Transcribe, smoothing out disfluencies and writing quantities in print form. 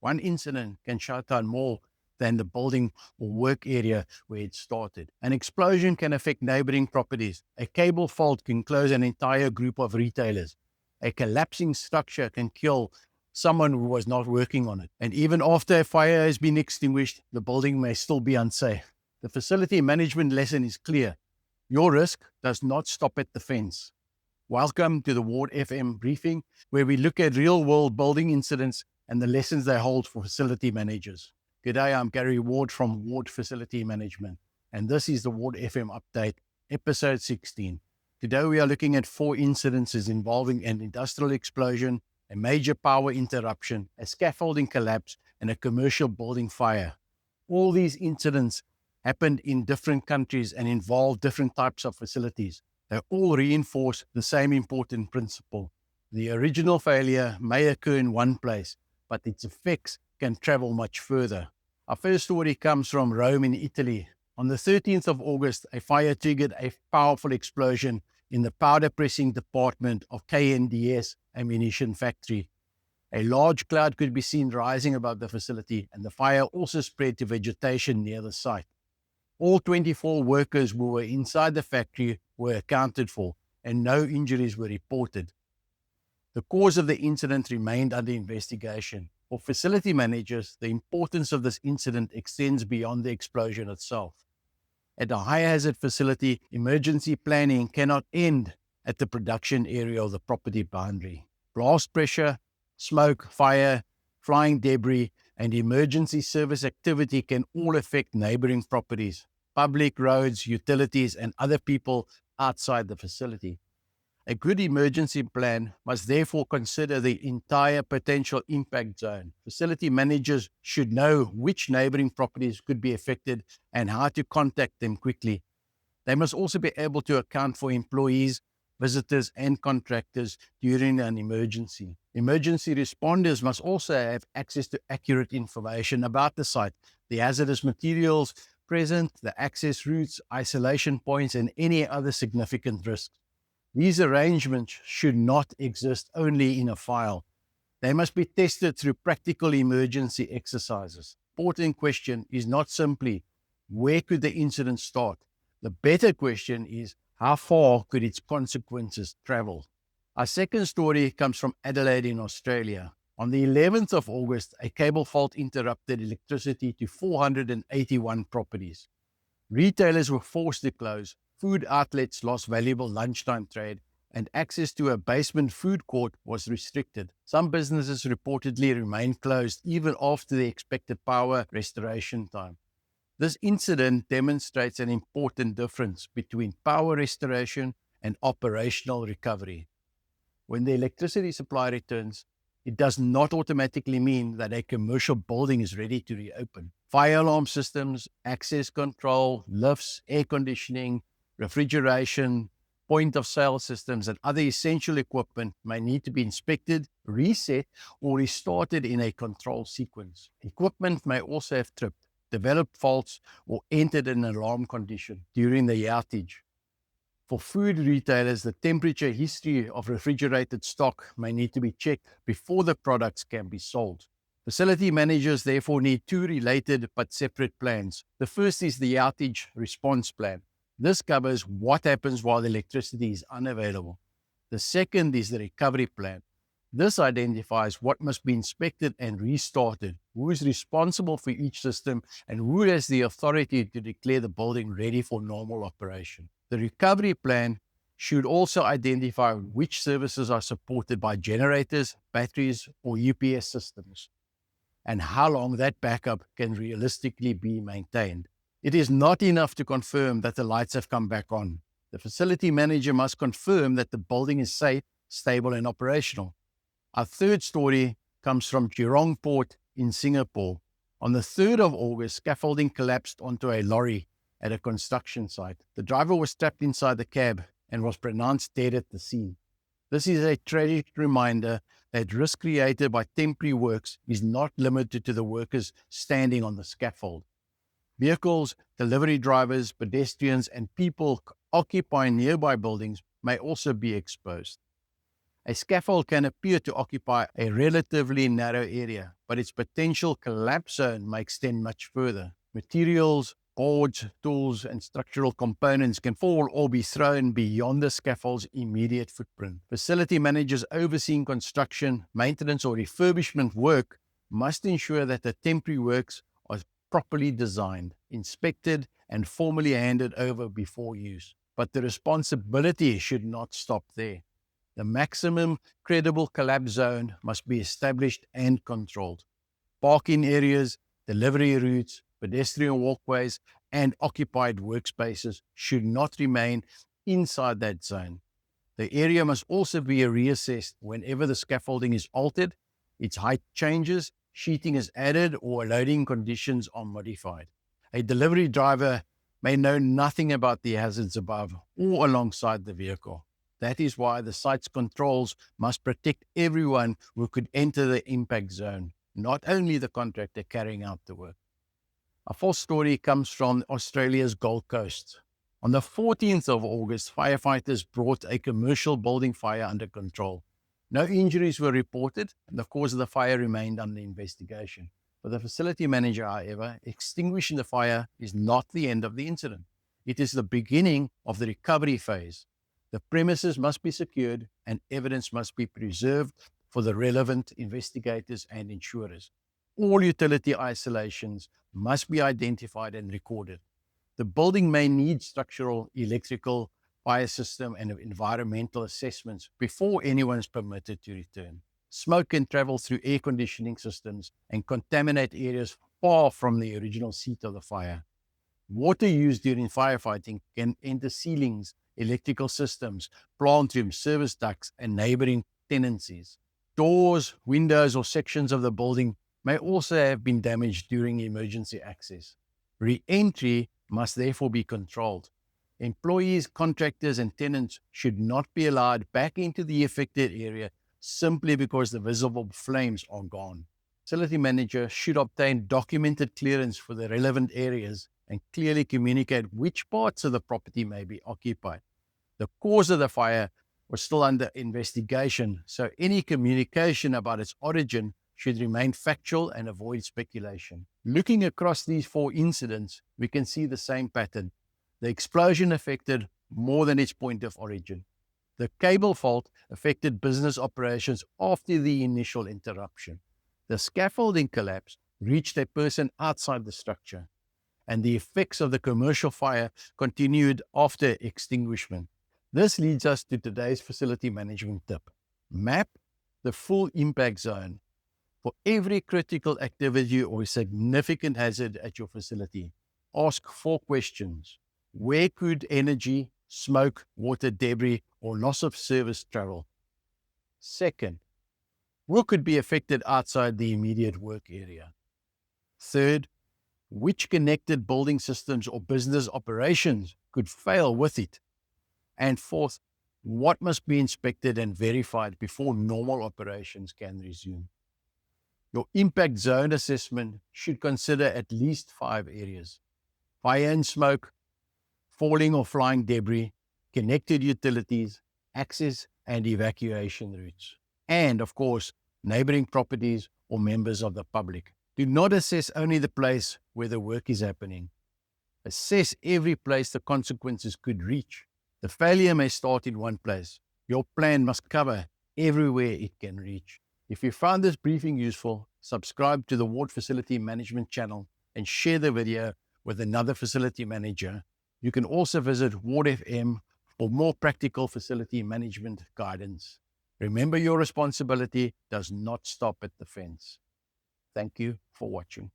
One incident can shut down more than the building or work area where it started. An explosion can affect neighboring properties. A cable fault can close an entire group of retailers. A collapsing structure can kill someone who was not working on it. And even after a fire has been extinguished, the building may still be unsafe. The facility management lesson is clear. Your risk does not stop at the fence. Welcome to the Ward FM briefing, where we look at real-world building incidents and the lessons they hold for facility managers. G'day, I'm Gary Ward from Ward Facility Management, and this is the Ward FM Update, episode 16. Today we are looking at 4 incidences involving an industrial explosion, a major power interruption, a scaffolding collapse, and a commercial building fire. All these incidents happened in different countries and involved different types of facilities. They all reinforce the same important principle. The original failure may occur in one place, but its effects can travel much further. Our first story comes from Rome in Italy. On the 13th of August, a fire triggered a powerful explosion in the powder pressing department of KNDS ammunition factory. A large cloud could be seen rising above the facility, and the fire also spread to vegetation near the site. All 24 workers who were inside the factory were accounted for, and no injuries were reported. The cause of the incident remained under investigation. For facility managers, the importance of this incident extends beyond the explosion itself. At a high hazard facility, emergency planning cannot end at the production area or the property boundary. Blast pressure, smoke, fire, flying debris, and emergency service activity can all affect neighboring properties, public roads, utilities, and other people outside the facility. A good emergency plan must therefore consider the entire potential impact zone. Facility managers should know which neighboring properties could be affected and how to contact them quickly. They must also be able to account for employees, visitors, and contractors during an emergency. Emergency responders must also have access to accurate information about the site, the hazardous materials present, the access routes, isolation points, and any other significant risks. These arrangements should not exist only in a file. They must be tested through practical emergency exercises. The important question is not simply, where could the incident start? The better question is, how far could its consequences travel? Our second story comes from Adelaide in Australia. On the 11th of August, a cable fault interrupted electricity to 481 properties. Retailers were forced to close, food outlets lost valuable lunchtime trade, and access to a basement food court was restricted. Some businesses reportedly remained closed even after the expected power restoration time. This incident demonstrates an important difference between power restoration and operational recovery. When the electricity supply returns, it does not automatically mean that a commercial building is ready to reopen. Fire alarm systems, access control, lifts, air conditioning, refrigeration, point of sale systems, and other essential equipment may need to be inspected, reset, or restarted in a control sequence. Equipment may also have tripped, developed faults, or entered an alarm condition during the outage. For food retailers, the temperature history of refrigerated stock may need to be checked before the products can be sold. Facility managers therefore need 2 related but separate plans. The first is the outage response plan. This covers what happens while the electricity is unavailable. The second is the recovery plan. This identifies what must be inspected and restarted, who is responsible for each system, and who has the authority to declare the building ready for normal operation. The recovery plan should also identify which services are supported by generators, batteries, or UPS systems, and how long that backup can realistically be maintained. It is not enough to confirm that the lights have come back on. The facility manager must confirm that the building is safe, stable, and operational. Our third story comes from Jurong Port in Singapore. On the 3rd of August, scaffolding collapsed onto a lorry at a construction site. The driver was trapped inside the cab and was pronounced dead at the scene. This is a tragic reminder that risk created by temporary works is not limited to the workers standing on the scaffold. Vehicles, delivery drivers, pedestrians, and people occupying nearby buildings may also be exposed. A scaffold can appear to occupy a relatively narrow area, but its potential collapse zone may extend much further. Materials, boards, tools, and structural components can fall or be thrown beyond the scaffold's immediate footprint. Facility managers overseeing construction, maintenance, or refurbishment work must ensure that the temporary works are properly designed, inspected, and formally handed over before use. But the responsibility should not stop there. The maximum credible collapse zone must be established and controlled. Parking areas, delivery routes, pedestrian walkways, and occupied workspaces should not remain inside that zone. The area must also be reassessed whenever the scaffolding is altered, its height changes, sheeting is added, or loading conditions are modified. A delivery driver may know nothing about the hazards above or alongside the vehicle. That is why the site's controls must protect everyone who could enter the impact zone, not only the contractor carrying out the work. A false story comes from Australia's Gold Coast. On the 14th of August, firefighters brought a commercial building fire under control. No injuries were reported, and the cause of the fire remained under investigation. For the facility manager, however, extinguishing the fire is not the end of the incident. It is the beginning of the recovery phase. The premises must be secured and evidence must be preserved for the relevant investigators and insurers. All utility isolations must be identified and recorded. The building may need structural, electrical, fire system, and environmental assessments before anyone is permitted to return. Smoke can travel through air conditioning systems and contaminate areas far from the original seat of the fire. Water used during firefighting can enter ceilings, electrical systems, plant rooms, service ducts, and neighboring tenancies. Doors, windows, or sections of the building may also have been damaged during emergency access. Re-entry must therefore be controlled. Employees, contractors, and tenants should not be allowed back into the affected area simply because the visible flames are gone. Facility manager should obtain documented clearance for the relevant areas and clearly communicate which parts of the property may be occupied. The cause of the fire was still under investigation, so any communication about its origin should remain factual and avoid speculation. Looking across these 4 incidents, we can see the same pattern. The explosion affected more than its point of origin. The cable fault affected business operations after the initial interruption. The scaffolding collapse reached a person outside the structure, and the effects of the commercial fire continued after extinguishment. This leads us to today's facility management tip. Map the full impact zone. For every critical activity or significant hazard at your facility, ask 4 questions. Where could energy, smoke, water, debris, or loss of service travel? Second, who could be affected outside the immediate work area? Third, which connected building systems or business operations could fail with it? And fourth, what must be inspected and verified before normal operations can resume? Your impact zone assessment should consider at least 5 areas: fire and smoke, falling or flying debris, connected utilities, access and evacuation routes, and of course, neighboring properties or members of the public. Do not assess only the place where the work is happening. Assess every place the consequences could reach. The failure may start in one place. Your plan must cover everywhere it can reach. If you found this briefing useful, subscribe to the Ward Facility Management channel and share the video with another facility manager. You can also visit Ward FM for more practical facility management guidance. Remember, your responsibility does not stop at the fence. Thank you for watching.